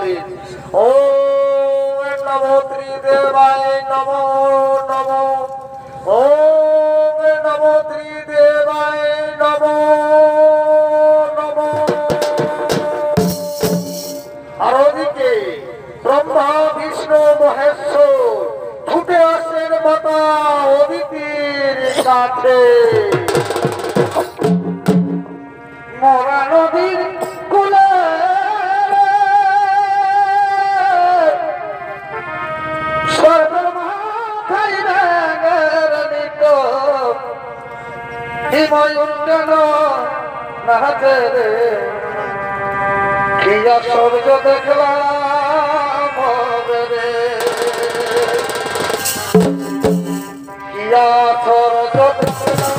ডাকলেন, ও নমো ত্রিদেবায় নমো নমো, ও নমো ত্রিদেবায় নমো নমো। আর ওদিকে ব্রহ্মা বিষ্ণু মহেশ্বর ছুটে আসেন মাতা অদিতির কাছে। মরা নদীর কুলে হিমায়ুন কেন নাচে রে, কিয়া সূর্য দেখলাম রে, কিয়া সূর্য দেখলাম।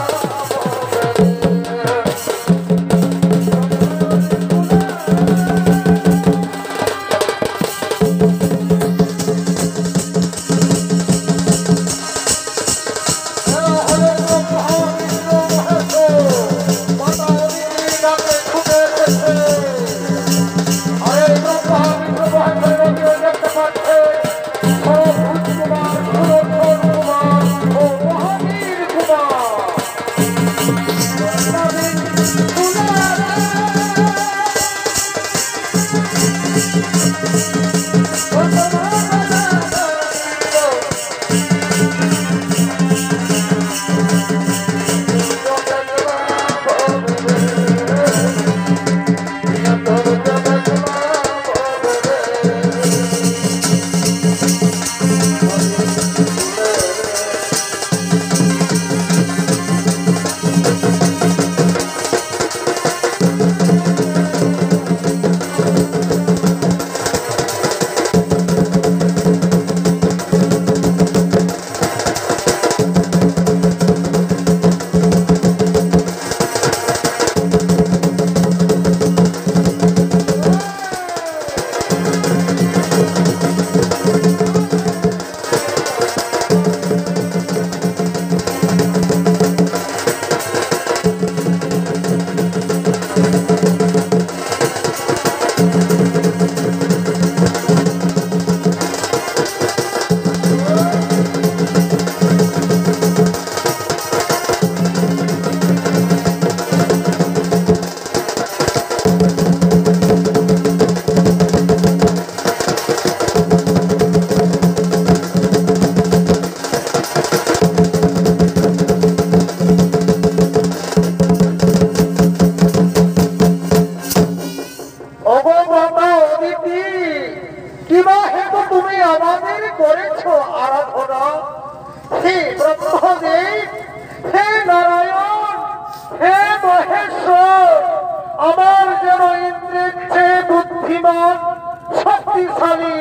শক্তিশালী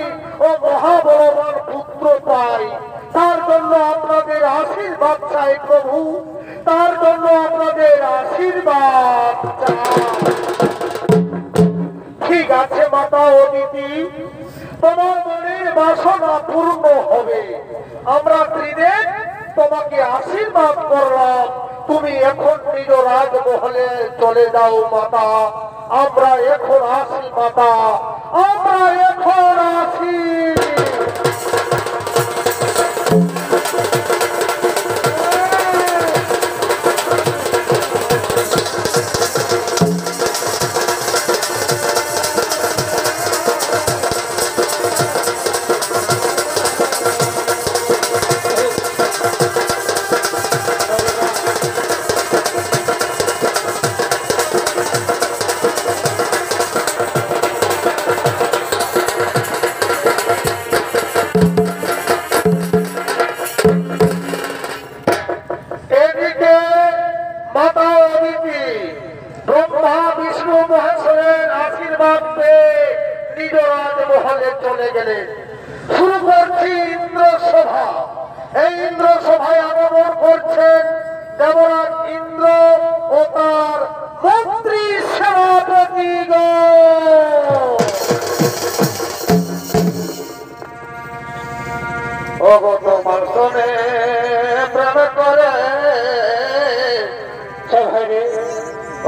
ও মহাবলবান পুত্র পাই, তার জন্য আপনাদের আশীর্বাদ চাই প্রভু, তার জন্য আপনাদের আশীর্বাদ চাই। ঠিক আছে মাতা অদিতি, তোমার মনের বাসনা পূর্ণ হবে। আমরা ত্রিদেব তোমাকে আশীর্বাদ করলাম, তুমি এখন নিজ রাজমহলে চলে যাও মাতা। আমরা এখন আসি মাতা, আমরা এখন আসি। চলে গেলেন। শুরু করছি ইন্দ্র সভা। এই ইন্দ্র সভায় আগমন করছেন দেবরাজ ইন্দ্র ও তার মন্ত্রী সেনাপতিগণ। অগত মার্শনে প্রেম করে সভারে,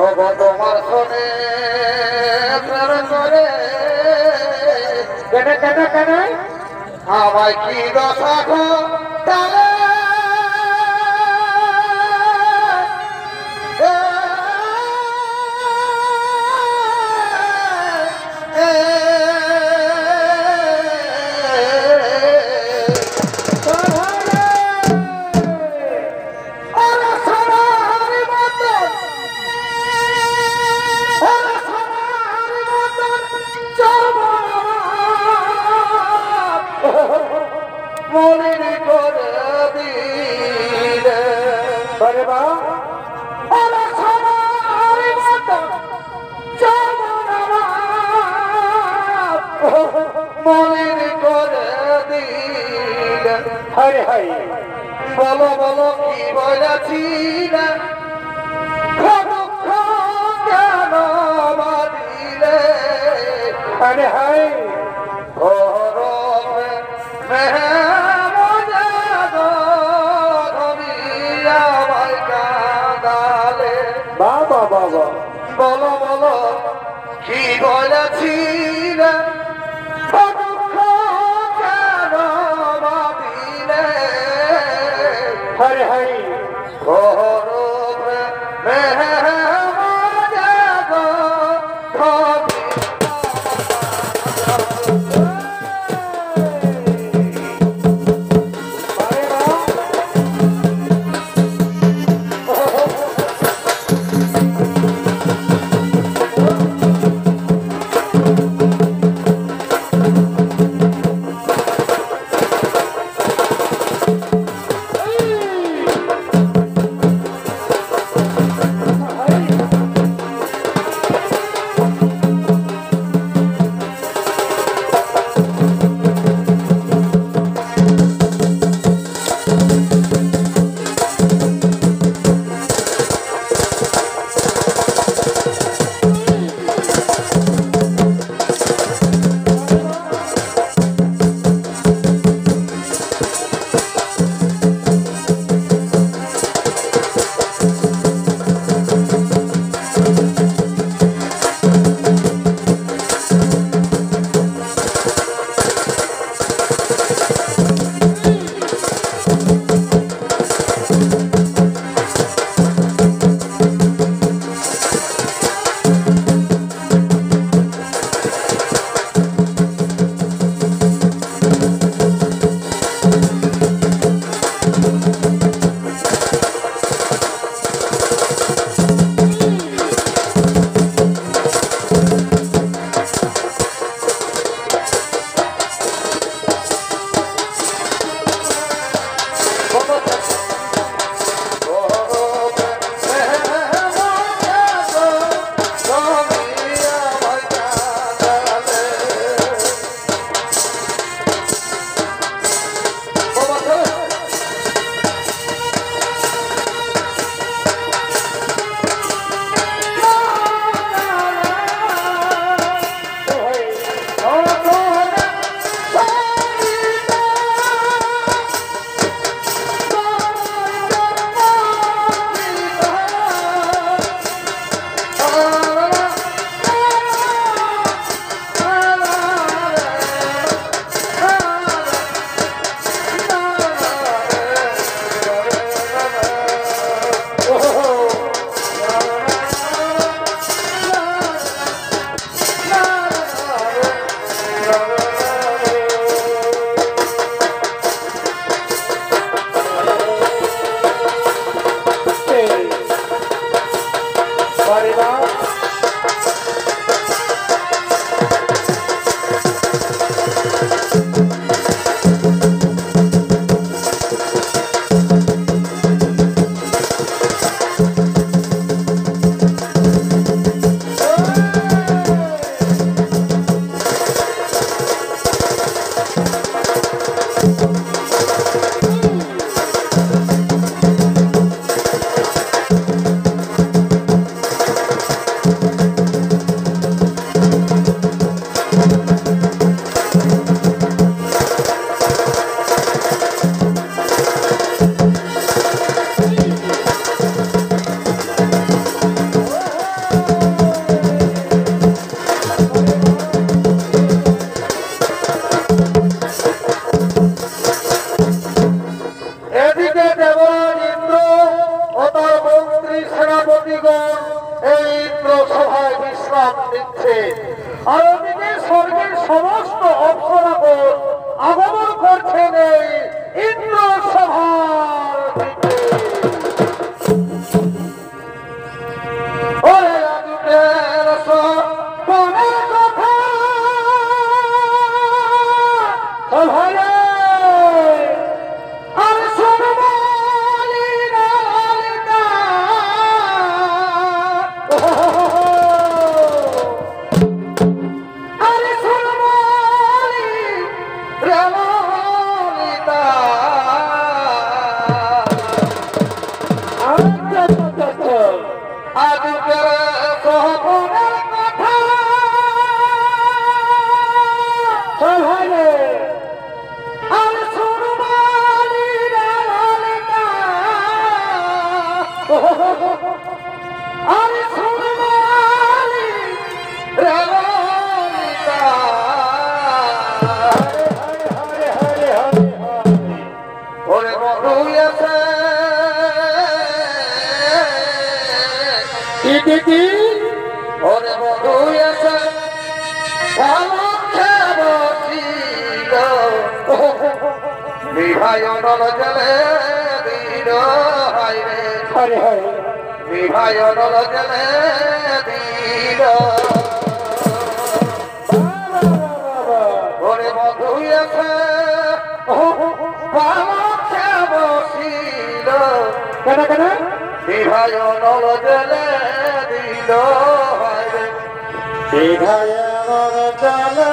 অগত মার্শনে প্রেম করে কেন কেন কেন আমায় কি দশা গো তালে মলিনী করে দিলে আরে বা ওরে সবাই মতো মলিনী করে দিলে হায় হায় বলো বলো কি বলেছি না দুঃখ কেন বাদিলে আরে হায় বাবা বাবা বলো বলো কি বলেছি না হরে হরে আর ওদিকে স্বর্গের সমস্ত অপ্সরাগণ আগমন করছেন এই ইন্দ্র সভার দিকে। ওরে আজকের সপনের কথা সভায় আর শুনবালি লালিতা আর শুনবালি লালিতা আজকের সপনের কথা সভায় আর শুনবালি লালিতা আর শুনবালি লালিতা ওরে মধু আছে কি ওরে মধু আছে ভালো খেবছিল বিভায় নল জলে দিল হাইরে হরে হরে বিভায় নল জলে দিল ওরে মধু আছে ভালো খেবছিল কেন কেন বিভায় নল জলে দিল হাইরে বিভায় নল জলে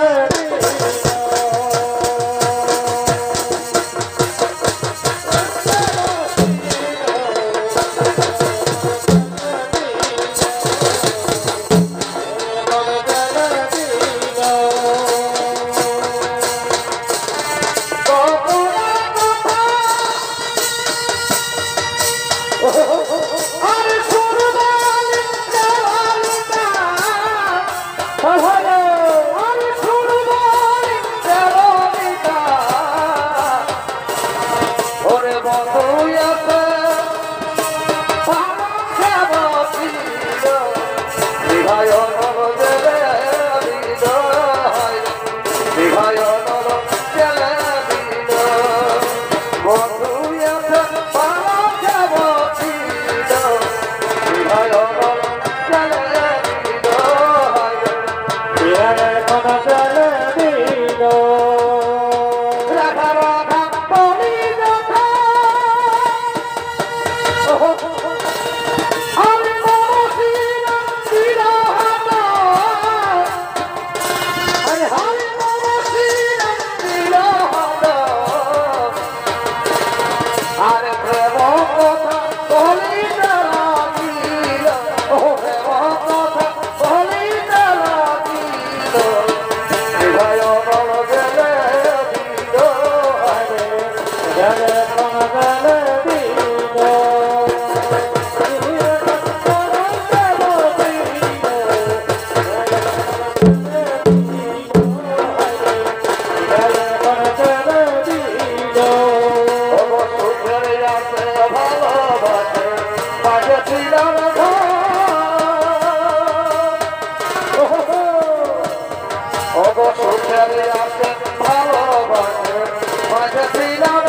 সুখের আছে ভালোবাসে মাঝে ছিলাম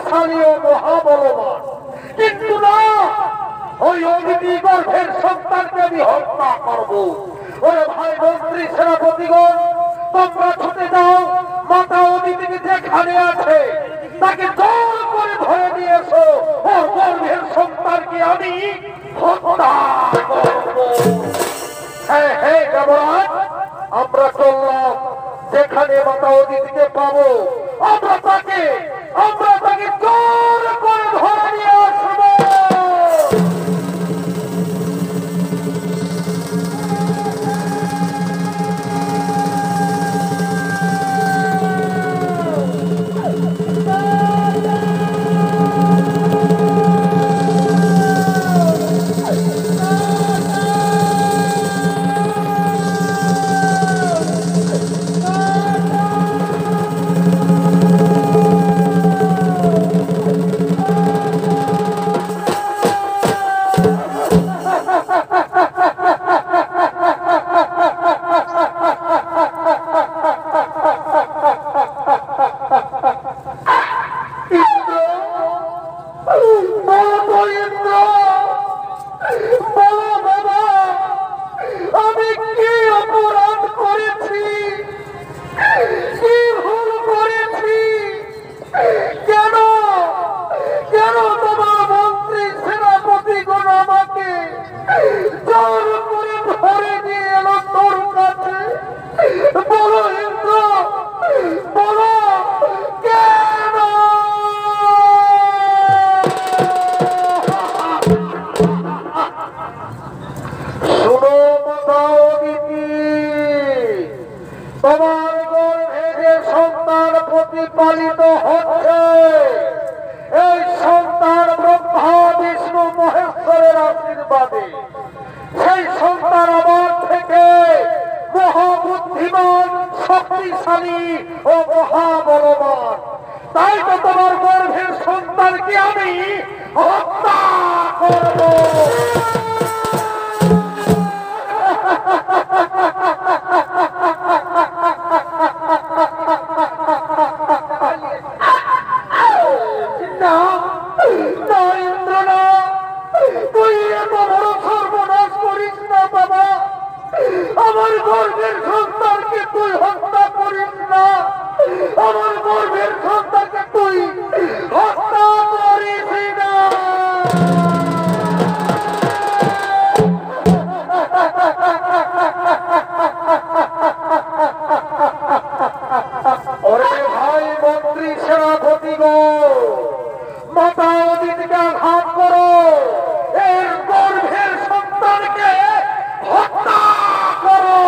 শক্তিশালী ও মহাবলবান, কিন্তু না, ওই অদিতি গর্ভের সন্তানকে আমি হত্যা করবো। ওরে ভাই মন্ত্রী সেনাপতিগণ, তোমরা ছুটে যাও, মাতা অদিতিকে যেখানে আছে তাকে জোর করে ধরে নিয়ে এসো। ওর গর্ভের সন্তানকে আমি হত্যা করবো। হ্যাঁ হ্যাঁ যমরাজ, আমরা চললাম, যেখানে মাতা অদিতিকে পাবো আমরা তাকে জোর করে ধরে নিয়ে আসবো। প্রতিপালিত হচ্ছে, এই সন্তান ব্রহ্মা বিষ্ণু মহেশ্বরের আশীর্বাদে। সেই সন্তান আমার থেকে মহাবুদ্ধিমান, শক্তিশালী ও মহাবলবান। তাই তো তোমার গর্ভের সন্তানকে আমি হত্যা করব। আমার গর্ভের সন্তানকে তুই হত্যা করিস না, আমার গর্ভের সন্তানকে তুই হত্যা করিস না। ওরে ভাই মন্ত্রী সেনাপতিগণ, মাতা অদিতিকে আঘাত করো, এর গর্ভের সন্তানকে হত্যা করো।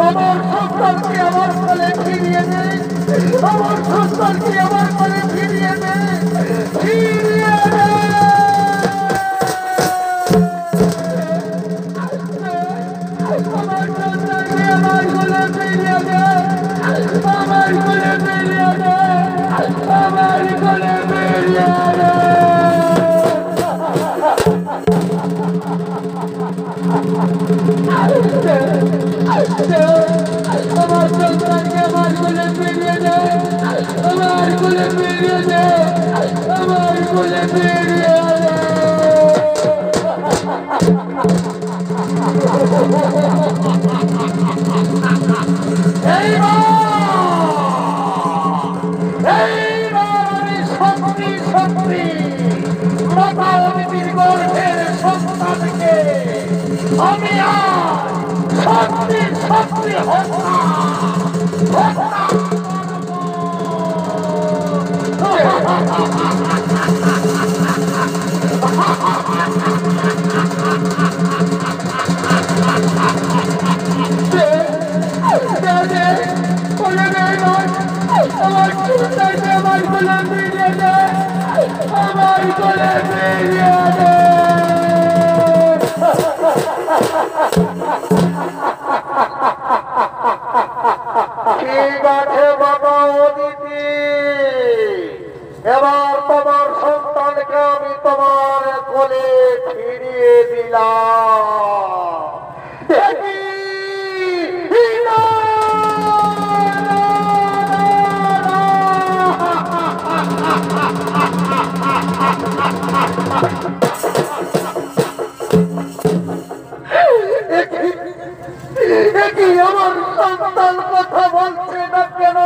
আমার সন্তানকে আমার কোলে ফিরিয়ে দে, আমার সন্তানকে আমার কোলে ফিরিয়ে দে, ফিরিয়ে দে। আমার সন্তানকে আমার কোলে ফিরিয়ে দে, আমার কোলে ফিরিয়ে দে, আমার কোলে ফিরিয়ে দে। আমার সন্তানকে আমার কোলে ফিরিয়ে দে, আমার কোলে ফিরিয়ে দে, আমার কোলে ফিরিয়ে দে। এইবার আমি শক্তি শক্তি মাতা অতিথির গর্ভের সন্তানকে আমি আর শক্তি শক্তি হত্যা হত্যা আমার সন্তানকে আমার কোলে ফিরিয়ে দে, আমার কোলে ফিরিয়ে দে। ঠিক আছে বাবা অদিতি, এবার তোমার সন্তানকে আমি তোমার কোলে ফিরিয়ে দিলাম। আমার সন্তান কথা বলছে না কেন?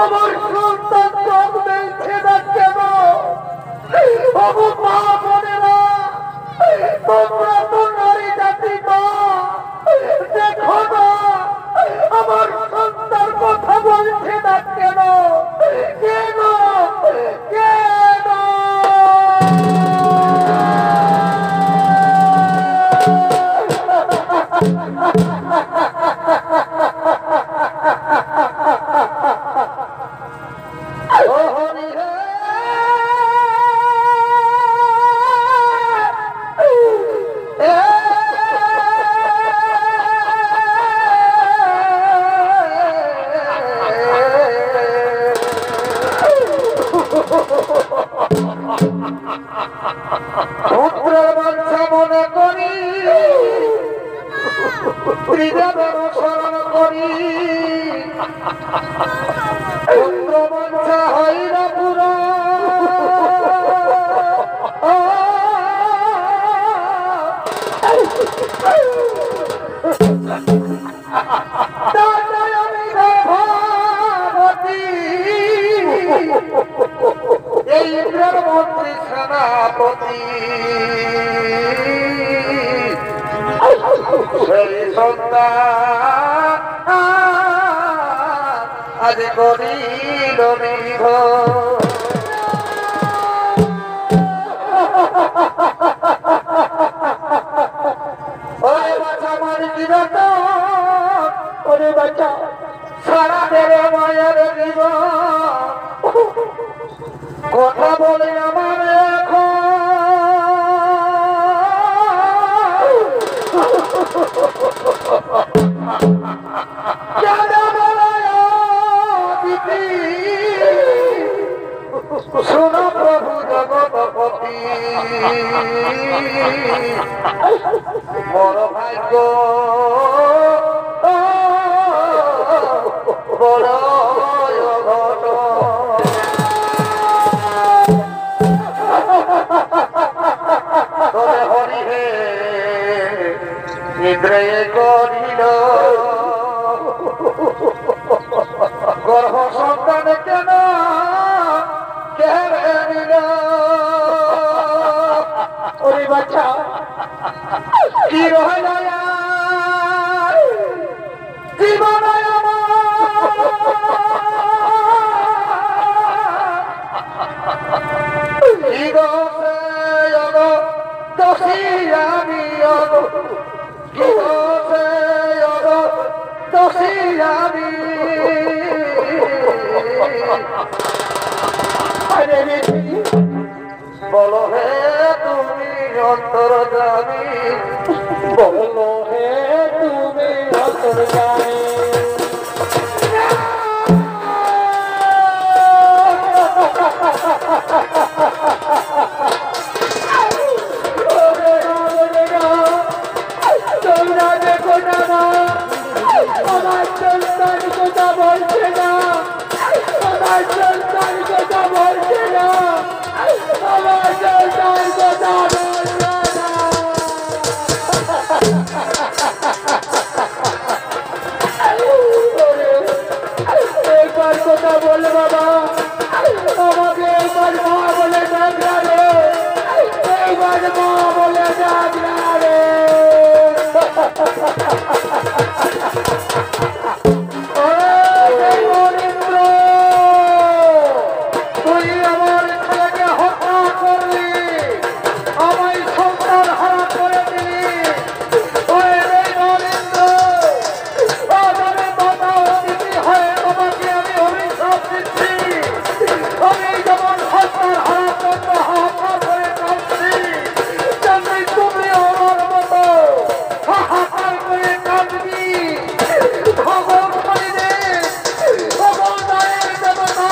আমার সন্তান চোখ দেখছে না কেন? মা বোনেরা, তোমরা তো নারী জাতি মা, দেখো না আমার সন্তান কথা বলছে না কেন? কেন কেন? স্মরণ করি চন্দ্রমঞ্চা হইরা পুরা এই ইন্দ্রের মন্ত্রী সেনাপতি সেই সন্তান আজ করিল নির্ভর। ওরে বাচ্চা মারি জীবন, ওরে বাচ্চা সারা দেবে মায়ের জীবন। কথা বলে আমার এখন শোনো প্রভু জগৎপতি, বড় ভাগ্য বড় তবে হরি হে ইন্দ্রে করিল গর্ভ সন্তান কেন কেড়ে নিল। ওরে বাচ্চা কি রহল জীবন দোষী আমি বলো হে তুমি অন্তর্যামী বলো হে তুমি অন্তর্যামী তোমরা দেখো না আমার সন্তান কথা বলছে না আমার সন্তান কথা বলছে না আমার সন্তান কথা বলছে না একবার কথা বলে বাবা আমাকে একবার মা বলে ডাকলা রে এইবার মা বলে ডাকলা রে তুই আমার ছেলেকে হত্যা করলি আমায় সন্তান হারা করে দিলি হয়ে তোমাকে আমি অভিশাপ দিচ্ছি আমি যেমন সন্তান হারা করতে হাহাকার করে কাঁদছি তেমনি তুমি আমার মতো হাহাকার করে কাঁদবি ভগবান ভগবানের দেবতা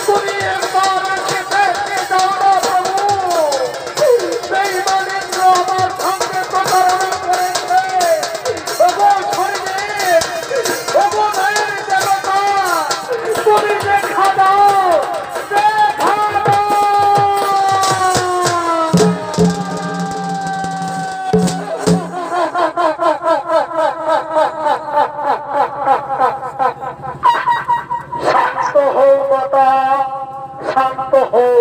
তুমি একবার আমাকে দেখে দাও না প্রভু সেই মানেন্দ্র আমার সঙ্গে প্রতারণা করেছে ভগবানের দেবতা তুমি দেখা দাও দেখা দাও শান্ত হও মাতা শান্ত হও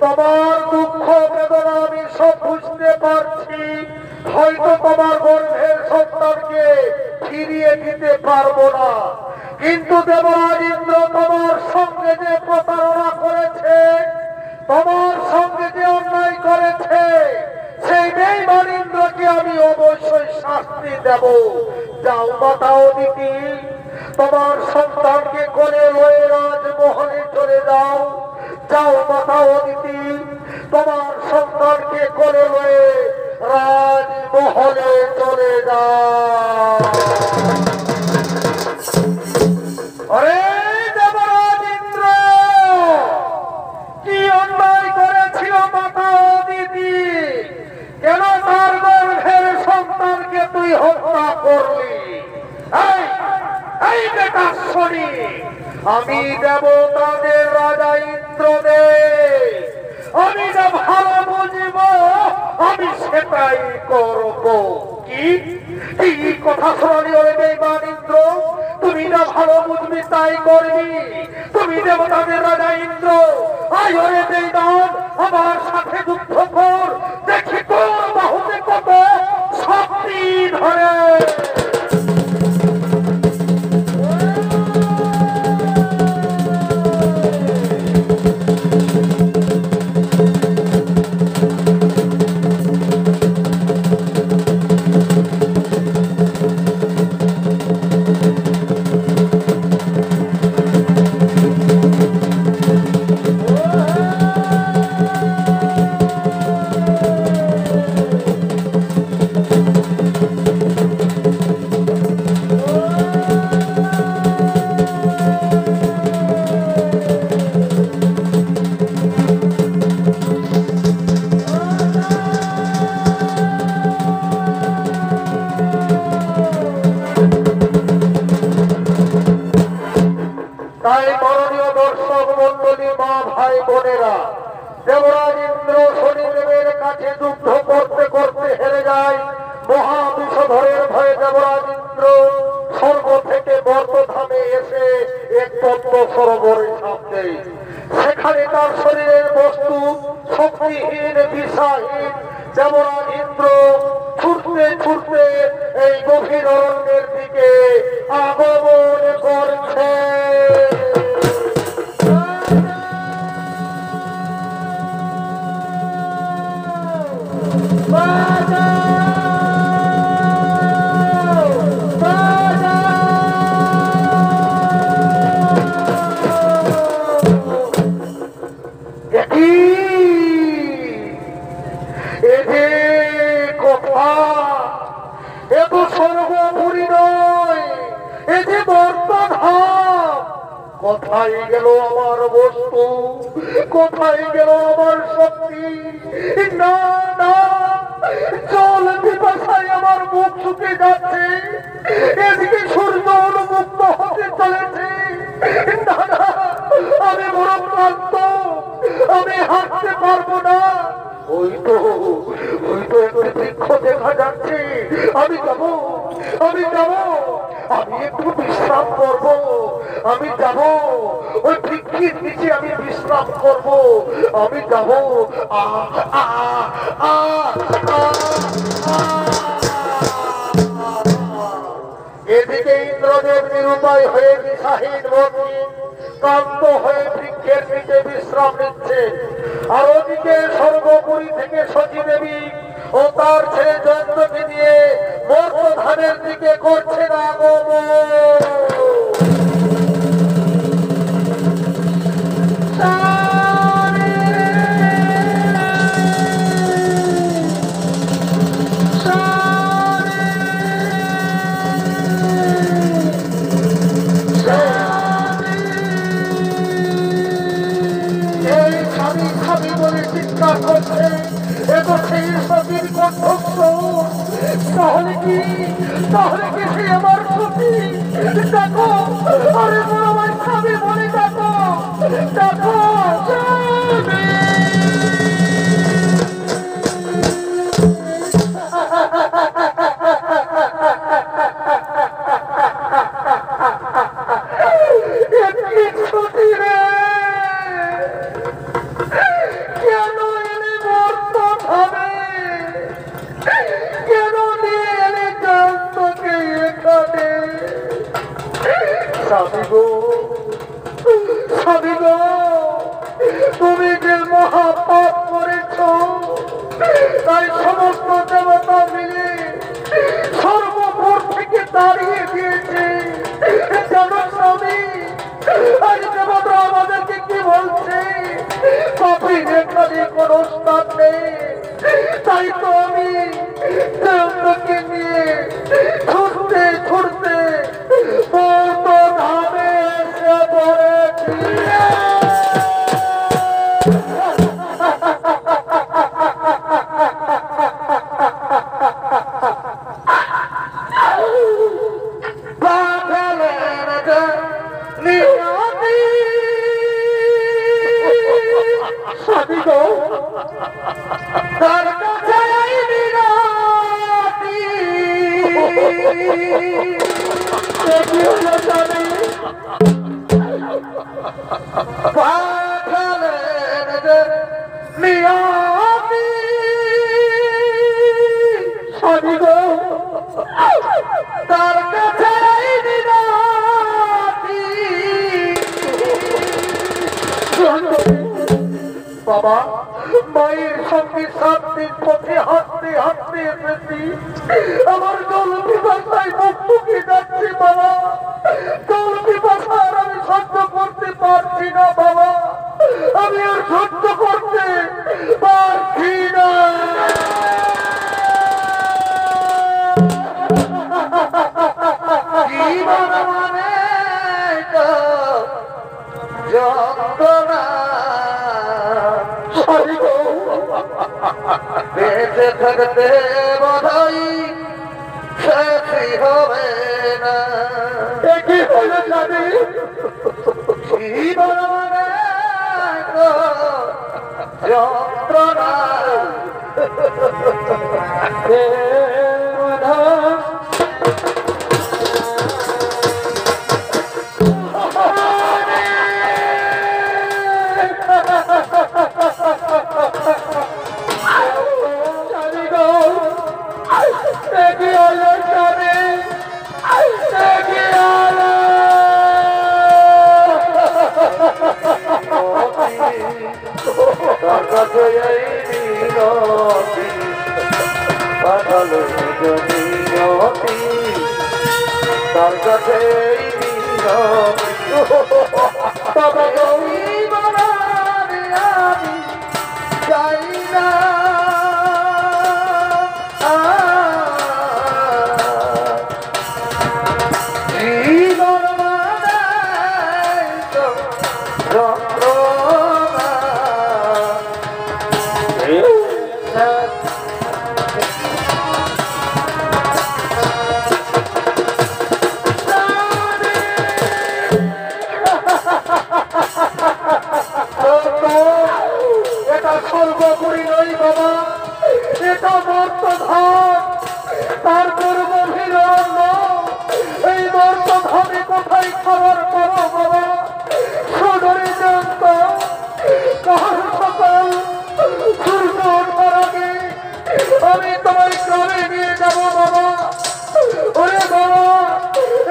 তোমার দুঃখ বেদনা আমি সব বুঝতে পারছি হয়তো তোমার গর্ভের সন্তানকে ফিরিয়ে দিতে পারবো না কিন্তু দেবরাজ ইন্দ্র তোমার সঙ্গে যে প্রতারণা করেছে তোমার সঙ্গে যে অন্যায় করেছে সেই বেঈমান ইন্দ্রকে আমি অবশ্যই শাস্তি দেব যাও মাতা অদিতি তোমার সন্তানকে করে লয়ে রাজমহলে চলে যাও যাও মাতা অদিতি তোমার সন্তানকে করে লয়ে রাজমহলে চলে যাও আরে দেবরাজ ইন্দ্র কি অন্যায় করেছিল মাতা অদিতি কেন তার গর্ভের সন্তানকে তুই হত্যা করলি এই বেটা শনি আমি দেবতাদের রাজা ইন্দ্রদেব আমি যা ভালো বুঝব আমি সেটাই করব কি কি কথা শোনালি ওরে বেঈমান ইন্দ্র তুমি যা ভালো বুঝবি তাই করবি তুমি দেবতাদের রাজা ইন্দ্র আয় ওরে বেঈমান আমার সাথে যুদ্ধ কর দেখি তোর বাহুতে কত শক্তি ধরে তাই মাননীয় দর্শক মন্ডলী মা ভাই বোনেরা দেবরাজ ইন্দ্র শনিদেবের কাছে যুদ্ধ করতে করতে হেরে যায় মহাবিষধরের ভয়ে দেবরাজ ইন্দ্র স্বর্গ থেকে বর্তধামে এসে এক পদ্ম সরোবরে ঝাঁপ দেয় সেখানে তার শরীরের বস্তু শক্তিহীন বিষাহীন দেবরাজ ইন্দ্র ছুটতে ছুটতে এই গভীর অরণ্যের দিকে আগমন করছে বাজাও বাজাও কোথায় গেল আমার বস্তু, কোথায় গেল আমার শক্তি? না না, জল পিপাসায় আমার মুখ শুকিয়ে যাচ্ছে, এদিকে সূর্য উন্মুক্ত হতে চলেছে। না না, আমি বড় ক্লান্ত, আমি হাঁটতে পারবো না। ওই তো একটি বৃক্ষ দেখা যাচ্ছে, আমি যাব, আমি যাব, আমি একটু বিশ্রাম করব, আমি যাব ওই বৃক্ষের নিচে, আমি বিশ্রাম করব, আমি যাব। এদিকে ইন্দ্রদেব নিরুপায় হয়ে দিশাহীন বন্দী ক্লান্ত হয়ে বৃক্ষের নিচে বিশ্রাম নিচ্ছে। আর ওদিকে সর্বোপরি থেকে সতী দেবী ও তার ছেলে জয়ন্তকে নিয়ে মর্তধানের দিকে করছে না আগমন। তাহলে কি সে আমার সতী? দেখো, আরে আমার স্বামী বলে দেখো, দেখো তুমি যে মহাপাপ করেছ, তাই সমস্ত দেবতা মিলে সর্বপুর থেকে দাঁড়িয়ে দিয়েছে। জানো স্বামী, আজ দেবতা আমাদেরকে কি বলছে? পাপীর এখানে কোন স্থান নেই। তাই তো আমি দেবতাকে নিয়ে ছুটতে ছুটতে ধামে এসে পড়েছি। বাবা, মায়ের সঙ্গে 7 দিন পথে হাঁটতে হাঁটতে এসেছি, আমার জল পিপাসায় মুখ শুকিয়ে যাচ্ছে বাবা। জল পিপাসার আমি সহ্য করতে পারছি না বাবা, আমি আর সহ্য করতে পারছি না। জীবন মানে যন্ত্রণা, বেঁচে থাকতে বোধহয় শেষই হবে না। কি হলো জানি, জীবন মানে যন্ত্রণা, তার কাছে বাবা আমি যাই না, জীবন মানে তো কোথায় খবর করো বাবা সদরে জানত কাল সকাল সূর্য ওঠার আগে আমি তোমার গ্রামে নিয়ে যাবো বাবা। ওরে বাবা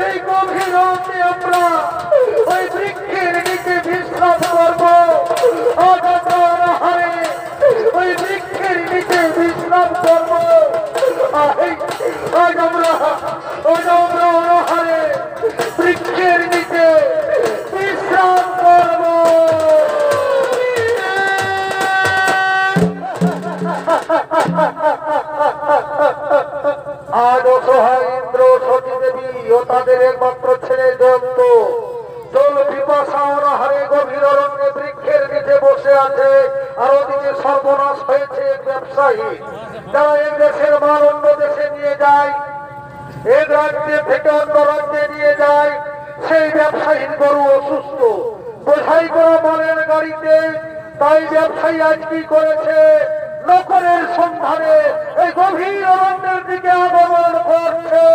এই গভীর রাতে আমরা ওই বৃক্ষের নিচে বিশ্রাম করবো। আজ আমরা অনাহারে ওই বৃক্ষের নিচে বিশ্রাম করবো। আজ আমরা অনাহারে বৃক্ষের নিচে বিশ্রাম করবো। আজ অসহায় ইন্দ্র সতী দেবী ও তাদের একমাত্র ছেলে জয়ন্ত জল পিপাসা অনাহারে গভীর অরণ্যে বৃক্ষের নিচে বসে আছে। আর ওদিকে সর্বনাশ হয়েছে এক ব্যবসায়ী, যারা এক দেশের মাল অন্য দেশে নিয়ে যায়, এক রাজ্যে থেকে অন্য রাজ্যে নিয়ে যায়। সেই ব্যবসায়ীর গরু অসুস্থ, বোঝাই করা মালের গাড়িতে। তাই ব্যবসায়ী আজ কি করেছে, নকরের সন্ধানে এই গভীর অরণ্যের দিকে আগমন করছে।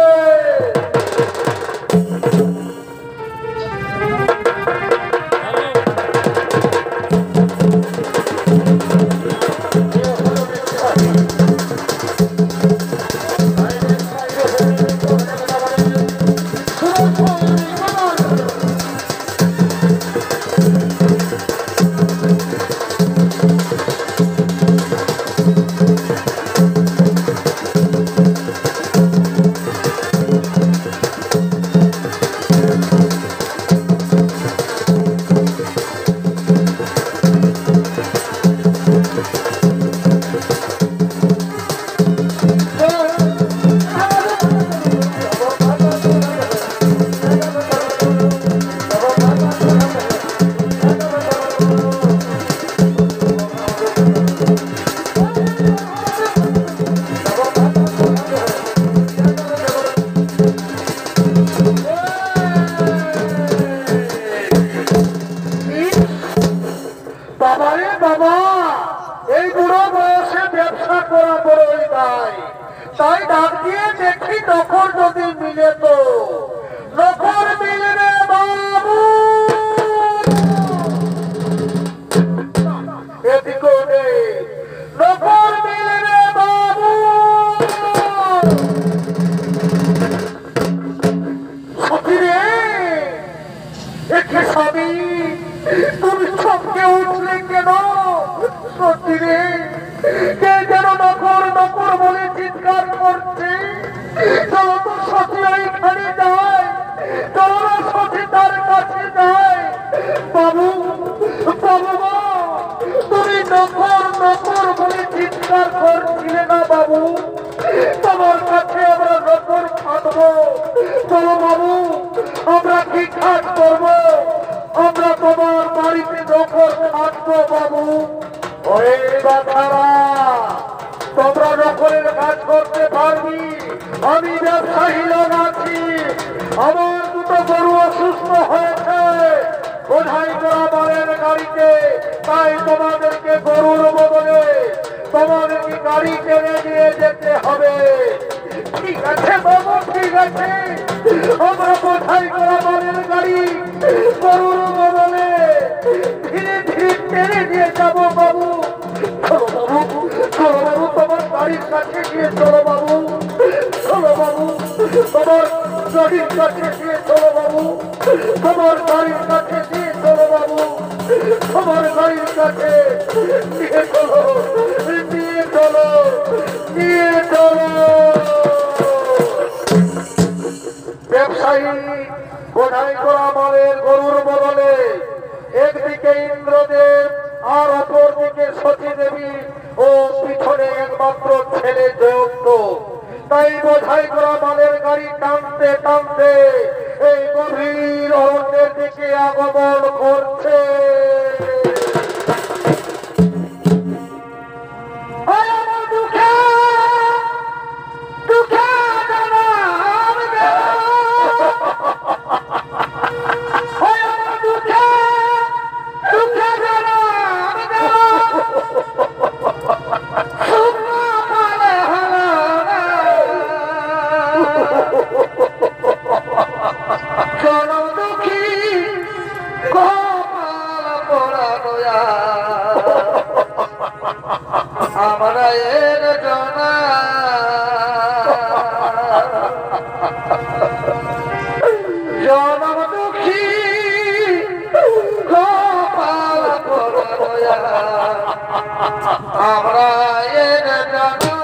তাই ডাক দিয়ে দেখি নখর যদি মিলে তো নখর মিলবে বাবু। এদিকে নেই নখর মিলবে বাবু। সতীরে একে স্বামী তুমি সবকে উঠলে কেন? সতীরে কে যেন নকর নকর বলে চিৎকার করছে। চলো তো সতী ওইখানে যায়, চলো না সতী তার কাছে যায়। বাবু বাবু তুমি নকর নকর বলে চিৎকার করছিলে না বাবু? তোমার কাছে আমরা নকর খাটবো। চলো বাবু আমরা কি কাজ করবো? আমরা তোমার বাড়িতে নকর খাটবো বাবু। ওরে বাচ্চারা তোমরা নকরের কাজ করতে পারবি, আমি ব্যবসায়ী লোক আছি। আমার দুটো গরু অসুস্থ হয়েছে বোঝাই করা মালের গাড়িতে, তাই তোমাদেরকে গরুর বদলে তোমাদেরকে গাড়ি টেনে নিয়ে যেতে হবে। ঠিক আছে বাবু ঠিক আছে, আমরা বোঝাই করা মালের গাড়ি গরুর বদলে ধীরে ধীরে টেনে নিয়ে যাবো বাবু। চলো বাবু চলো বাবু তোমার গাড়ির কাছে গিয়ে চলো বাবু। চলো বাবু তোমার গাড়ির কাছে গিয়ে চলো বাবু। তোমার গাড়ির কাছে দিয়ে চলো বাবু। তোমার গাড়ির কাছে নিয়ে চলো নিয়ে চলো নিয়ে চলো। ব্যবসায়ী বোঝাই করা মালের গরুর বদলে একদিকে ইন্দ্রদেব আর অপরদিকে সতী দেবী ও পিছনে একমাত্র ছেলে জয়ন্ত। তাই বোঝাই করা মালের গাড়ি টানতে টানতে এই গভীর অরণ্যের দিকে আগমন করছে। চলো আমরা এর জনা জনম দুঃখী কপাল পড়া আমরা এর জনা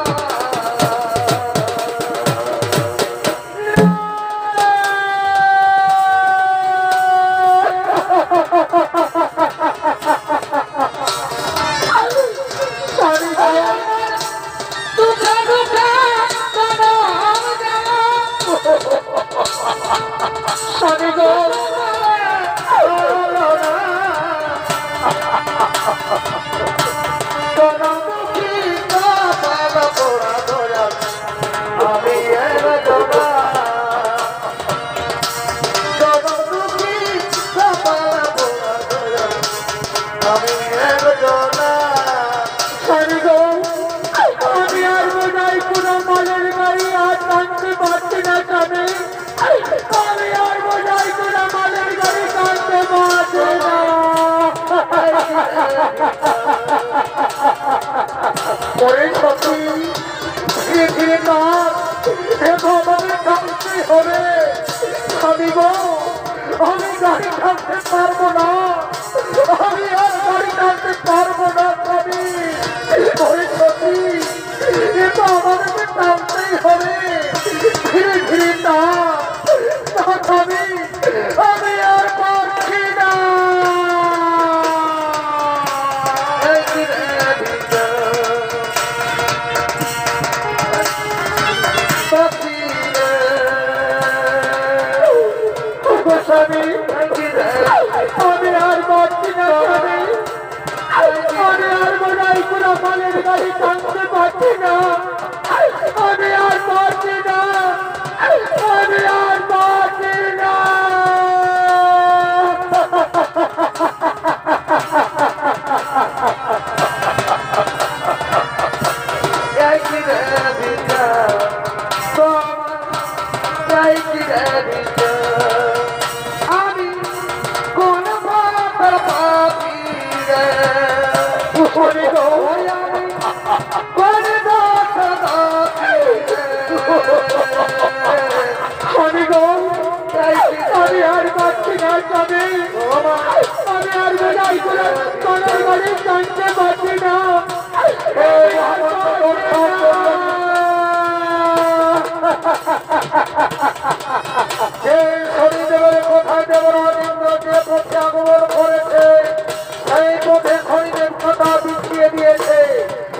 আমি গাড়ি টানতে পারবো না, আমি আর গাড়ি টানতে পারবো না স্বামী। সত্যি এ তো আমাদেরকে টানতেই হবে, ধীরে ধীরে না স্বামী, আমি আর পারছি না। আমি আর পারছি না, আমি আর বোঝাই পুরো মালের গাড়ি টানতে পারছি না, আমি আর পারছি না, আমি আর পারছি না। আমি আর পাচ্ছি না স্বামী, আমি আর বোঝাই করে মালের গাড়ি টানতে পারছি না। যে শনিদেবের কোথায় দেবরাজ ইন্দ্র যে পথে আগমন করেছে সেই পথে শনিদেব কথা বিছিয়ে দিয়েছে,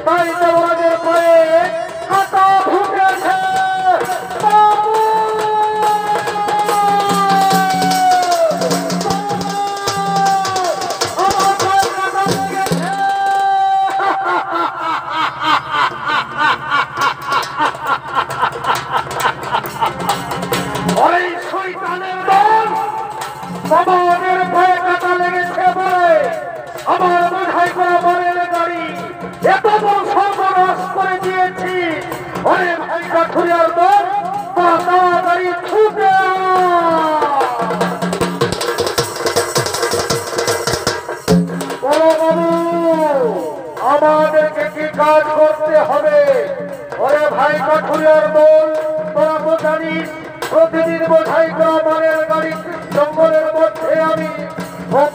তাই দেবরাজের পায়ে কাঁটা ফুটেছে। আমাদের ভয়ে কাটা লেগেছে বলে আমার বোঝাই করা মালের গাড়ি এত বড় সর্বনাশ করে দিয়েছি। ওরে ভাই কাঠুরিয়ার দল, তাড়াতাড়ি ছুটে আমাদেরকে কি কাজ করতে হবে? ওরে ভাই কাঠুরিয়ার দল, তোরা তো জানিস প্রতিদিন বোঝাই করা মালের গাড়ি জঙ্গলের মধ্যে আমি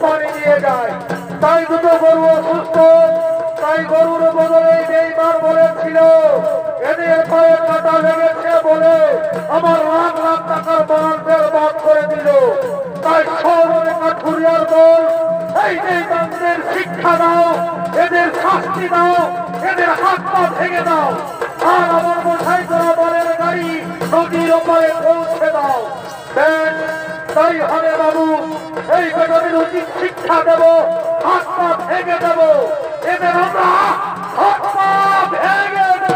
পানি নিয়ে যাই। তাই দুটো গরু অসুস্থ, তাই গরুর বদলে বেইমান বলেছিল এদের পায়ে কাটা লেগেছে বলে আমার লাখ লাখ টাকার মাল বেরবাদ করে দিল। তাই শহরে কাঠুরিয়ার দল, এই বেইমানদের শিক্ষা দাও, এদের শাস্তি দাও, এদের হাত পা ভেঙে দাও, আর আমার বোঝাই করা মালের গাড়ি নদীর ওপারে পৌঁছে দাও। তাই হবে বাবু, এই বেদনের উচিত শিক্ষা দেব, হাত পা ভেঙে দেব, এদের আমরা হাত পা ভেঙে দেব।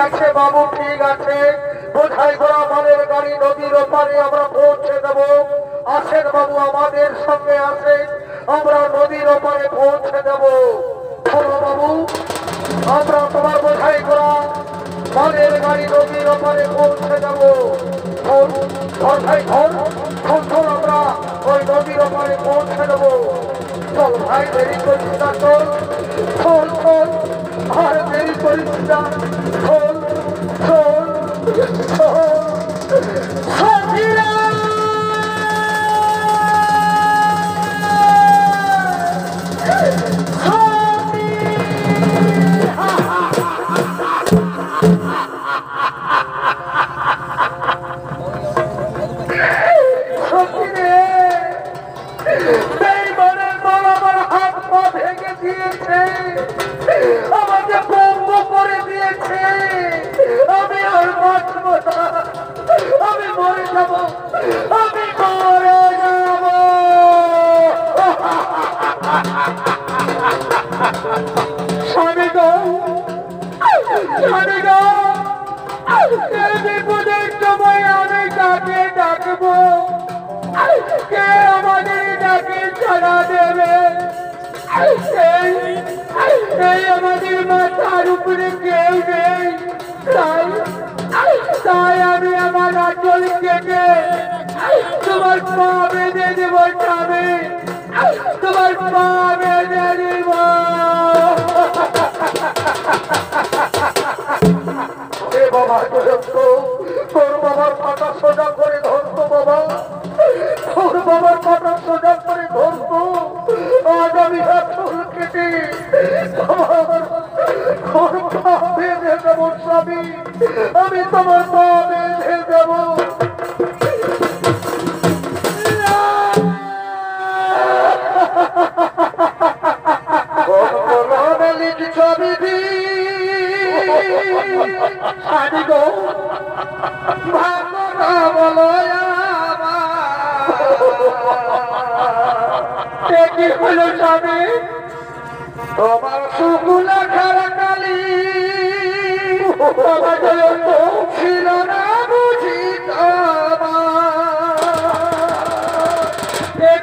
আছে বাবু, ঠিক আছে। বোঝাই করা মালের গাড়ি নদীর ওপারে আমরা পৌঁছে দেব। আসেন বাবু, আমাদের সঙ্গে আসেন, আমরা নদীর ওপারে পৌঁছে দেব। চলো বাবু, আমরা তোমার বোঝাই করা মালের গাড়ি নদীর ওপারে পৌঁছে দেব। ধর ভাই ধর, ধর, আমরা ওই নদীর ওপারে পৌঁছে দেব। চল ভাই, দেরি করিস না, চল চল চল, আর দেরি করিস না, চল চল চল। সাথীরা আমাকে বন্ধ করে দিয়েছে, আমি আর বাঁচব না, আমি মরে যাব, আমি মরে যাব। স্বামী গো, স্বামী গো, এই বিপদের সময় আমি কাকে ডাকবো? কে আমাদের ডাকে সাড়া দেবে? এই আমাদের মাথার উপরে কেউ নেই, তাই আমি আমার আঁচল কেটে তোমার পা বেঁধে দেব স্বামী, তোমার পা বেঁধে দেব। বাবা তোর বাবার পাটা সোজা করে ধরতো, বাবা তোর বাবার পাটা সোজা করে ধরতো। আজ আমি চুল কেটে তোর পা বেঁধে দেব স্বামী, আমি তোমার পা বেঁধে দেব। আমি গো ভাগনা বলো কি হলো স্বামী? তোমার শুকুলা খারা কালি ছিল না বুঝি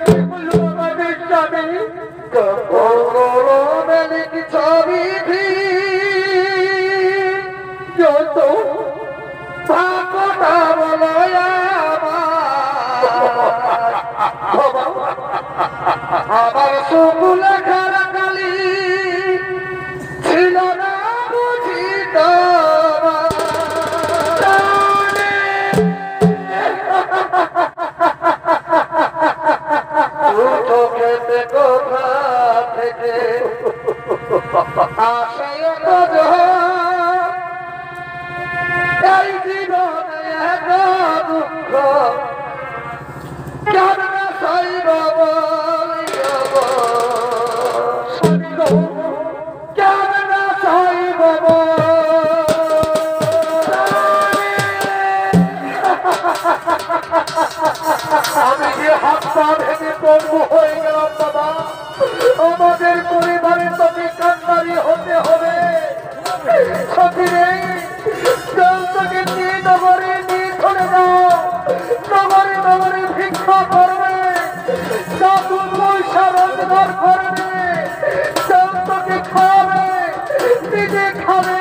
কি হলো আমাদের স্বামী? ছবি যত ভাগনা বলো আমার শুকুলা খারা কালি ছিল না বুঝি চোখেতে কোথা থেকে আশায় এই জীবনে এত দুঃখ কেন না সাইব কেন না সাইব। আমি যে হাত পা ভেঙে পঙ্গু হয়ে গেলাম বাবা, আমাদের পরিবারের তোকে কান্নারি হতে হবে। সত্যি নেই তোকে নিয়ে নগরে নিয়ে চলে যাও, নগরে নগরে ভিক্ষা করবে, দু পয়সা রোজগার করবে, তোকে খাওয়াবে, নিজে খাবে।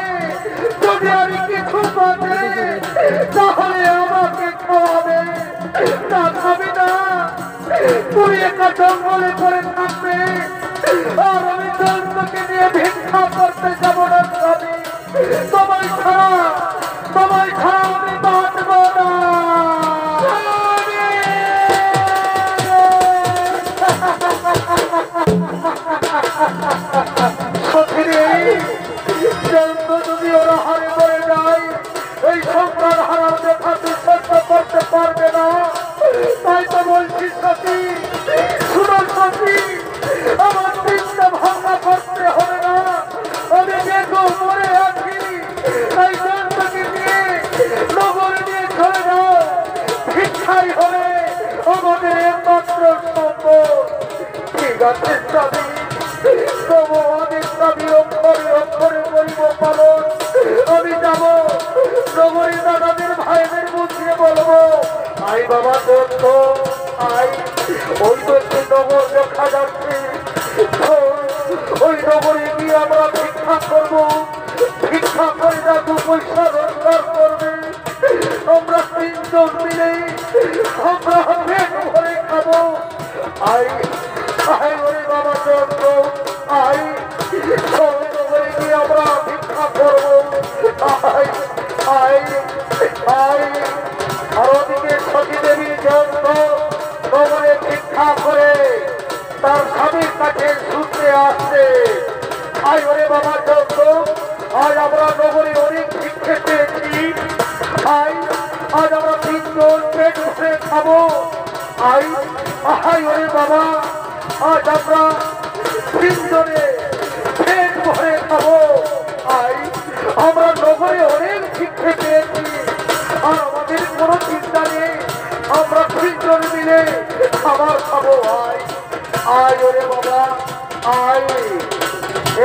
যদি আমি কিছু পাবে তাহলে আমাকে খাওয়াবে, না খাবি না তুই একটা জঙ্গলে করে থাকবে, আর আমি তোকে নিয়ে ভিক্ষা করতে যাবো না স্বামী। তোমায় ছাড়া আমি বাঁচবো না। যদি ওরা হারে মরে যায়, এই সংসার হারাও দেখা তুই সহ্য করতে পারবে না। তাই তো বলছি সতী, শুনো সতী, আমার চিন্তা ভাবনা করতে হবে না। আমি দেখো মরে আছি, তাই জন্মকে নিয়ে নগরে নিয়ে চলে যাও, ভিক্ষাই হবে আমাদের একমাত্র সম্পদ। ঠিক আছে স্বামী, তবু অনেক দাবি অক্ষরে অক্ষরে করিব পালন। আমি যাব। নগরী দাদাদের ভাইদের বুঝিয়ে বলবো আই বাবা দত্ত আই ওই তো একটি নগর দেখা যাচ্ছে ওই নগরে গিয়ে আমরা ভিক্ষা করবো ভিক্ষা করে না 2 পয়সা রোজগার করবে আমরা 3 জন মিলে আমরা পেট ভরে খাবো আই আই ওরে বাবা দত্ত আই নগরে গিয়ে আমরা ভিক্ষা করবো আই আই আই আর ওদিকে সতী দেবী যন্ত্র নগরে ভিক্ষা করে তার স্বামীর কাছে ছুটতে আসছে আই ওরে বাবা যন্ত্র আজ আমরা নগরে অনেক ভিক্ষে পেয়েছি আই আজ আমরা 3 জন পেট ভরে খাবো আই আহাই ওরে বাবা আজ আমরা 3 জনে পেট ভরে খাবো আই আমরা নগরে অনেক ভিক্ষে পেয়েছি আর আমাদের কোনো চিন্তা নেই আমরা 3 জন মিলে খাবার খাবো আই আই ওরে বাবা আই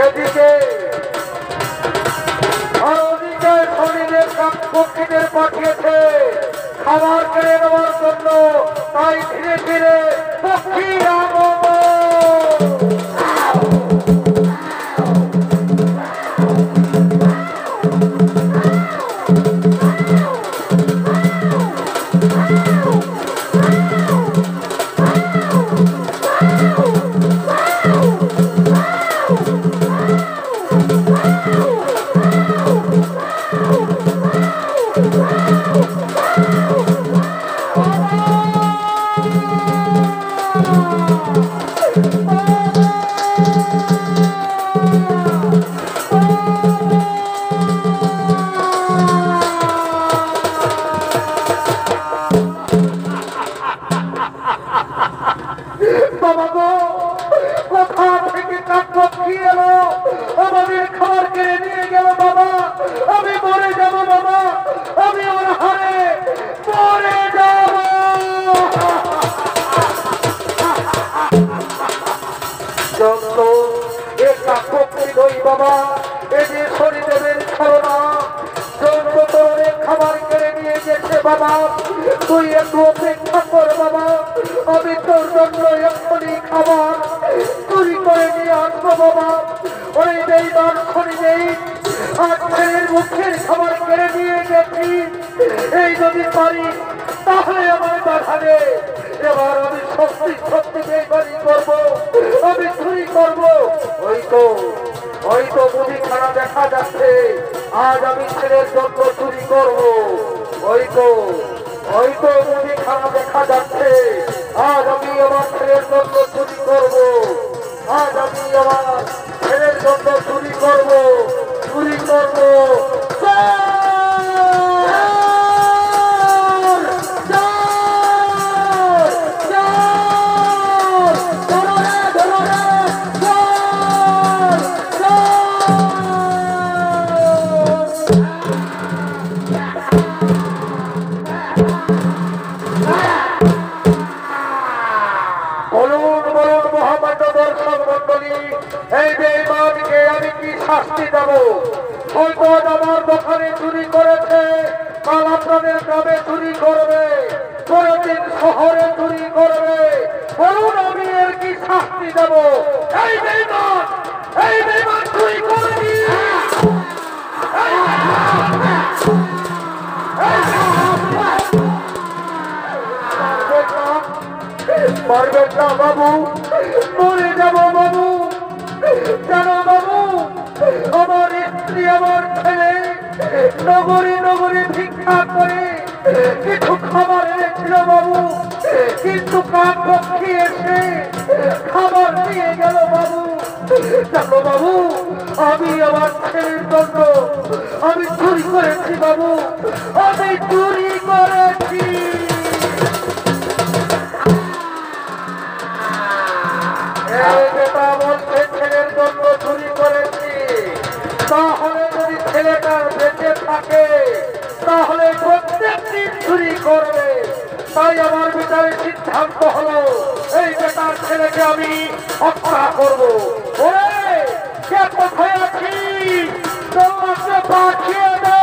এদিকে আর ওদিকে শরীরের পক্ষীদের পাঠিয়েছে খাবার কেড়ে নেওয়ার জন্য তাই ধীরে ধীরে পক্ষীরা বাবা গো কোথা থেকে কাকপক্ষী এলো আমাদের খাবার কেড়ে নিয়ে গেল বাবা আমি মরে যাব বাবা আমি ওর হারে মরে যাব যত এ কাকপক্ষী নই বাবা এ যে শনিদেবের ছলনা যত তোরে খাবার কেড়ে নিয়ে গেছে বাবা তুই একটু অপেক্ষা কর বাবা আমি তোর জন্য এক্ষুনি খাবার চুরি করে নিয়ে আসবো বাবা ওই বেইমান খনি নেই আর ছেলের মুখের খাবার কেড়ে নিয়ে গেছি এই যদি পারি তাহলে আমার বাধা নেই এবার আমি সত্যি সত্যি বেইমানি করবো আমি চুরি করবো ওই তো মুদিখানা দেখা যাচ্ছে আজ আমি ছেলের জন্য চুরি করবো ওই তো মুদিখানা দেখা যাচ্ছে আজ আমি আমার ছেলের জন্য চুরি করবো আজ আমি আমার ছেলের জন্য চুরি করবো এই বেঈমানকে আমি কি শাস্তি দেব হয়তো আমার দোকানে চুরি করেছে কাল আপনাদের গ্রামে চুরি করবে পরের দিন শহরে চুরি করবে বলুন আমি এর কি শাস্তি দেব এই বেঈমান চুরি করবি পারবেন না বাবু মরে যাব বাবু জানো বাবু আমার স্ত্রী আমার ছেলে নগরে ভিক্ষা করে কিছু খাবার এনেছিল বাবু কিন্তু কাকপক্ষী এসে খাবার নিয়ে গেল বাবু জানো বাবু আমি আমার ছেলের জন্য আমি চুরি করেছি বাবু আমি চুরি করেছি ছেলের জন্য চুরি করেছি তাহলে যদি ছেলেটা বেঁচে থাকে তাহলে প্রত্যেক দিন চুরি করবে তাই আমার বিচারে সিদ্ধান্ত হলো এই বেটার ছেলেকে আমি হত্যা করবো ওরে কে কোথায় আছি তোমাকে পাঠিয়ে দে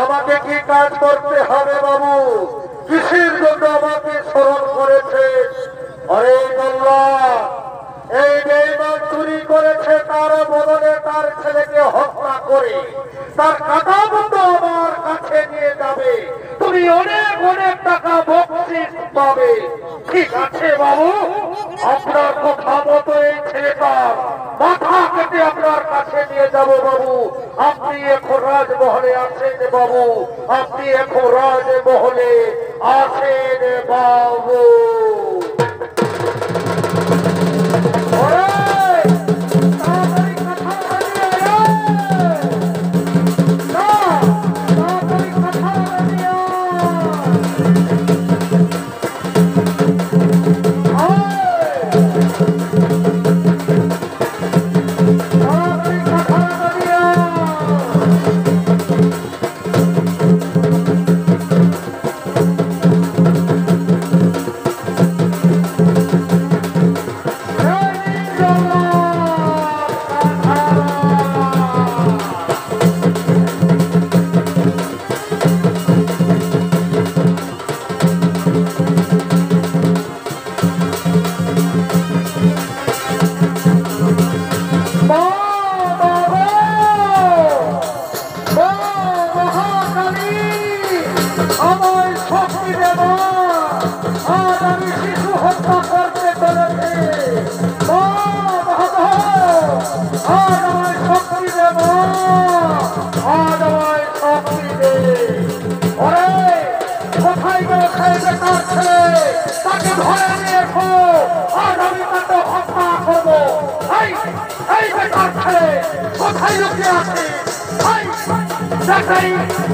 আমাকে কি কাজ করতে হবে বাবু? কিসের জন্য আমাকে স্মরণ করেছে? আরে মোল্লা, এই বেঈমান চুরি করেছে, তার বদলে তার ছেলেকে হত্যা করে তার কাটা বন্ধ আমার কাছে নিয়ে যাবে। তুমি অনেক অনেক টাকা বকশিশ পাবে। ঠিক আছে বাবু, আপনার কথা মতো এই ছেলেটার মাথা কেটে আপনার কাছে নিয়ে যাব বাবু। আপনি এখন রাজমহলে আছেন বাবু, আপনি এখন রাজমহলে আছেন বাবু।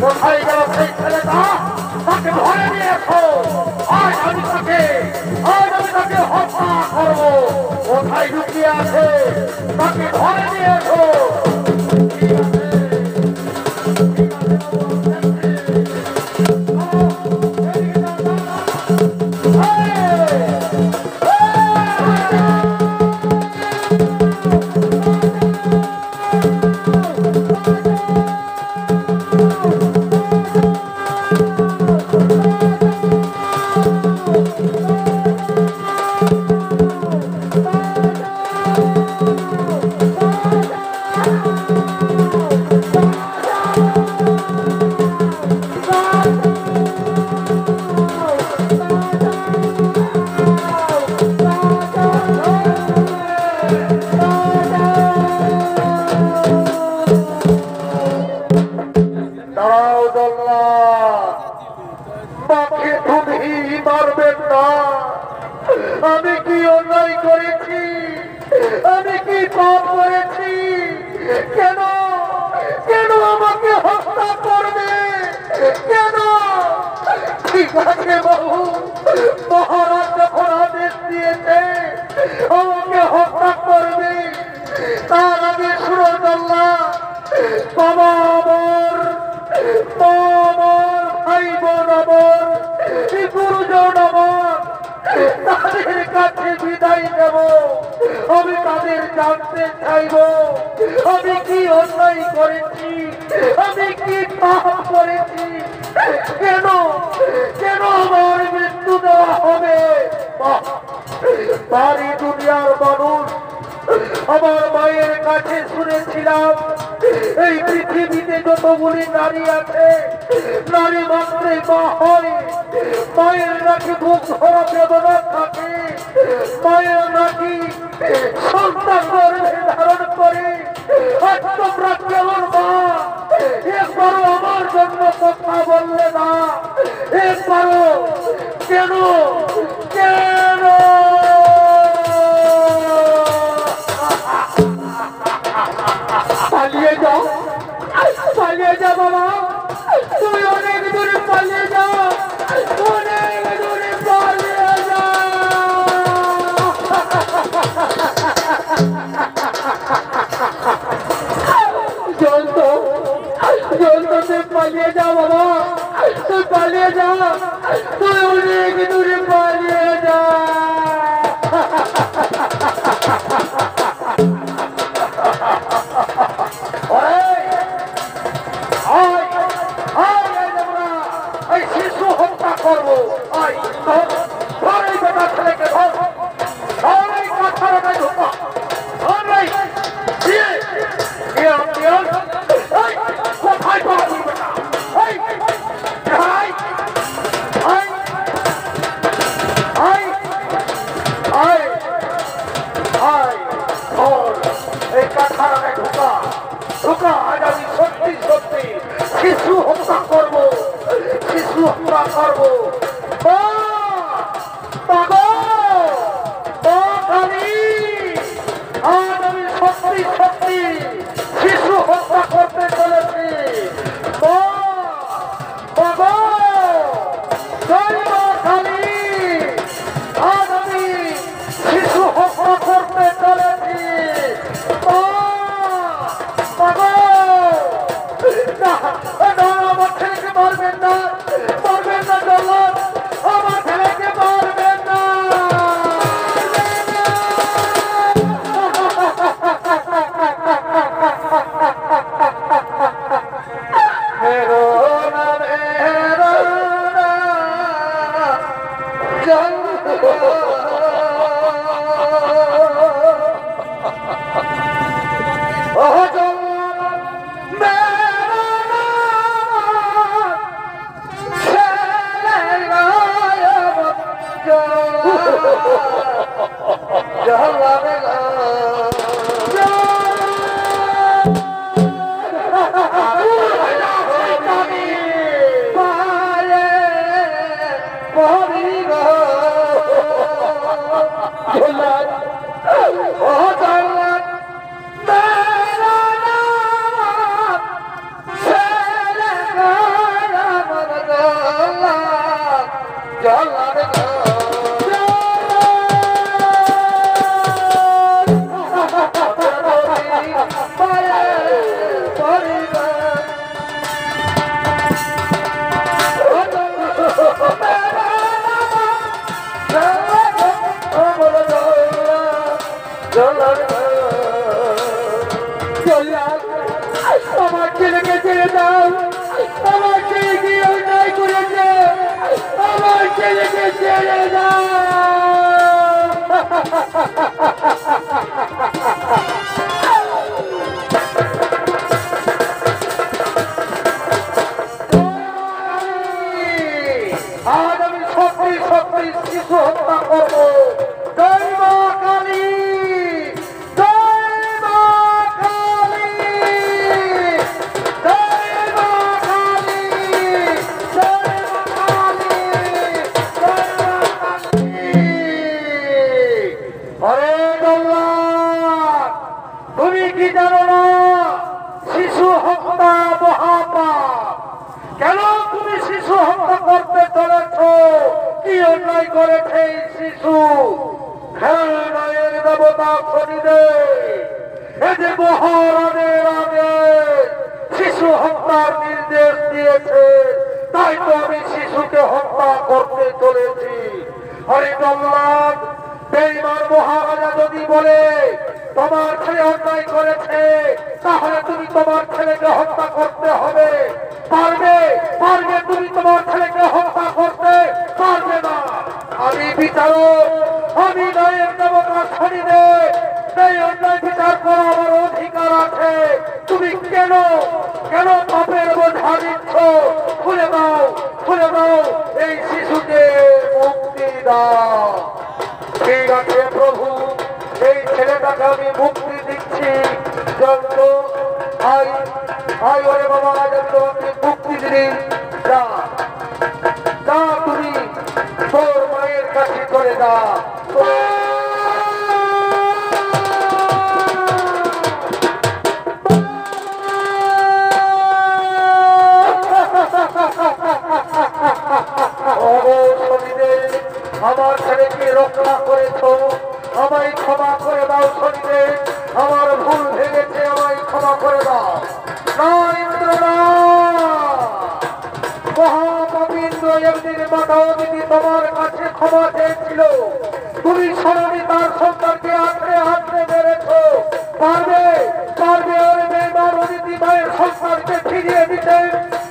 কোথায় গেল সেই ছেলেটা? তাকে ধরে নিয়ে এসো। আজ আমি তাকে হত্যা করবো। কোথায় লুকিয়ে আছে তাকে ধরে নিয়ে এসো। আমি কি অন্যায় করেছি? আমি কি পাপ করেছি? কেন কেন আমাকে হত্যা করবে? কেন? ঠিক আছে বাবু, মহারাজ যখন আদেশ দিয়েছে আমাকে হত্যা করবে, তার আগে সুরজল্লাহ বাবা আমার, মা আমার, ভাই বোন আমার, গুরুজন আমার, তাদের কাছে বিদায় নেব। আমি তাদের জানতে চাইব আমি কি অন্যায় করেছি, আমি কি পাপ করেছি, কেন কেন আমার মৃত্যু দেওয়া হবে? বাড়ি দুনিয়ার মানুষ, আমার মায়ের কাছে শুনেছিলাম এই পৃথিবীতে যতগুলি নারী আছে, নারী মাত্রই মা হয়। মায়ের নাকি বুক ভরা বেদনা থাকে, মায়ের নাকি সন্তান গর্ভে ধারণ করে। আজ তোমরা কেমন মা? একবারও আমার জন্য কথা বললে না, একবারও কেন কেন? পালিয়ে যাও, পালিয়ে যাও বাবা, তুমি অনেক দূরে পালিয়ে যাও, অনেক দূরে পালিয়ে যাও। জলতো তুই পালিয়ে যাও বাবা, তুই পালিয়ে যাও, তুই অনেক দূরে পালিয়ে যাও। খোকা আজ আমি সত্যি সত্যি শিশু হত্যা করবো, শিশু হত্যা করবো। মা! মা গো! মা কালী! আজ আমি সত্যি সত্যি শিশু হত্যা করতে চলেছি। মা! মা গো! জয় মা কালী! আজ আমি শিশু হত্যা করতে চলেছি। মা! মা গো! না, না, আমার ছেলেকে মারবেন না, মারবেন না জল্লাদ, আমার ছেলেকে মারবেন না। মেরো না, মেরো না, জল্লাদ। ও জল্লাদ, মেরো না, ছেলের গায়ে জল্লাদ, জল্লাদ গো। আমার ছেলেকে ছেড়ে দাও, আমার ছেলে কি অন্যায় করেছে, আমার ছেলেকে ছেড়ে দাও। আজ আমি সত্যি সত্যি শিশু হত্যা করবো। জয় মা কালী! জয় মা কালী! জয় মা কালী! জয় মা কালী! জয় মা কালী! আরে জল্লাদ, তুমি কি জানো না শিশু হত্যা মহাপাপ? কেন তুমি শিশু হত্যা করতে চলেছ? কি অন্যায় করেছে এই শিশু? খেলনায়ের দেবতা শনিদেব এই যে মহারাজের আগে শিশু হত্যার নির্দেশ দিয়েছে, তাই তো আমি শিশুকে হত্যা করতে চলেছি। হরে জল্লাদ, বেঈমান মহারাজা যদি বলে তোমার ছেলে অন্যায় করেছে, তাহলে তুমি তোমার ছেলেকে হত্যা করতে হবে। পারবে? পারবে? তুমি তোমার ছেলেকে হত্যা করতে পারবে না। আমি বিচারক, আমি ন্যায়ের দেবতা শনিদেব, সেই অন্যায় বিচার করা আমার অধিকার আছে। তুমি কেন কেন পাপের বোঝা দিচ্ছ? খুলে দাও, খুলে দাও, এই শিশুকে মুক্তি দাও। ঠিক আছে প্রভু, এই ছেলেটাকে আমি মুক্তি দিচ্ছি। যত আই আই ওরে বাবা, আজ আমি তোমাকে মুক্তি দিলি। যা যা, তুমি তোর মায়ের কাছে চলে যা। আমার ছেলেকে রক্ষা করেছ, আমায় ক্ষমা করে দাও শনিদেব। আমার ভুল ভেঙেছে, আমায় ক্ষমা করে দাও। না ইন্দ্র না, মহাপবিত্র একদিন মাতা অদিতি তোমার কাছে ক্ষমা চেয়েছিল। তুমি শোনোনি, তার সন্তানকে আঁকড়ে আঁকড়ে মেরেছ। পারবে? পারবে ওরে বেঈমান অদিতি মায়ের সন্তানকে ফিরিয়ে দিতে?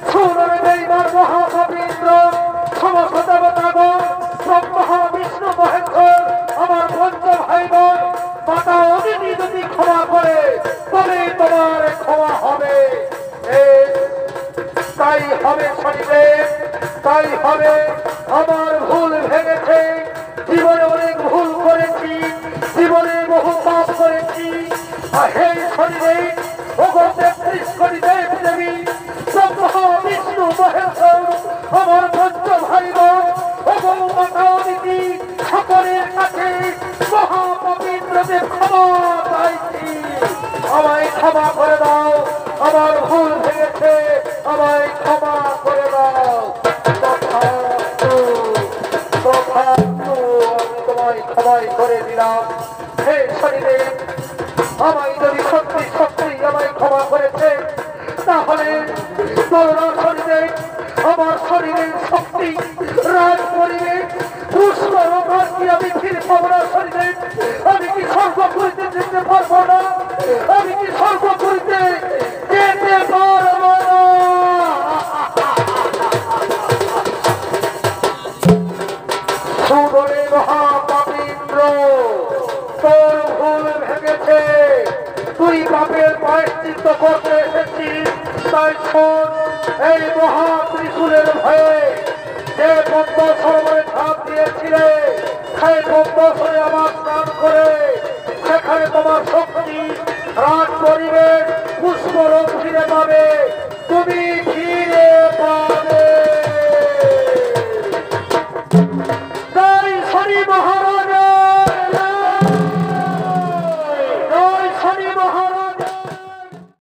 শুনো রে বেঈমান মহাপবিত্র সমস্ত দেবতাগণ, ব্রহ্মা বিষ্ণু মহেশ্বর, আমার পঞ্চ ভাই বোন, মাতা অদিতি যদি ক্ষমা করে তবে তোমার ক্ষমা হবে। তাই হবে শনিদেব, তাই হবে। আমার ভুল ভেঙেছে, জীবনে অনেক ভুল করেছি, জীবনে বহু পাপ করেছি। হে শনিদেব, ভগবতী শনিদেব দেবী ব্রহ্মা বিষ্ণু মহেশ্বর আমার পঞ্চ ভাই বোন ও মাতা দিদি সকলের কাছে মহাপবিত্রদের ক্ষমা চাইছি। আমায় ক্ষমা করে দাও, আমার ভুল ভেঙেছে, আমায় ক্ষমা করে দাও। তথাস্তু, তথাস্তু, আমি তোমায় ক্ষমাই করে দিলাম। হে শনিদেব, আমায় যদি সত্যি সত্যি আমায় ক্ষমা করেছে তাহলে তোমরা শনিদেব আমার শরীরের শক্তি রাজ পরিবেশ পুষ্কর কি আমি ফিরে পাবো না শনিদেব? আমি কি স্বর্গ করিতে যেতে পারবো না? আমি কি স্বর্গ করিতে যেতে পারবো না? সুদরে মহাপবিত্র, তোর ভুল ভেঙেছে, তুই পাপের প্রায়শ্চিত্ত করতে এসেছিস। তাই শোন, এই মহা ত্রিশূলের ভয়ে যে পদ্ম সরোবরে ঝাঁপ দিয়েছিলে সেই পদ্ম সরে আমার স্নান করে সেখানে তোমার শক্তি রাজ পরিবেশ পুষ্করণ ফিরে পাবে, তুমি ফিরে পাবে।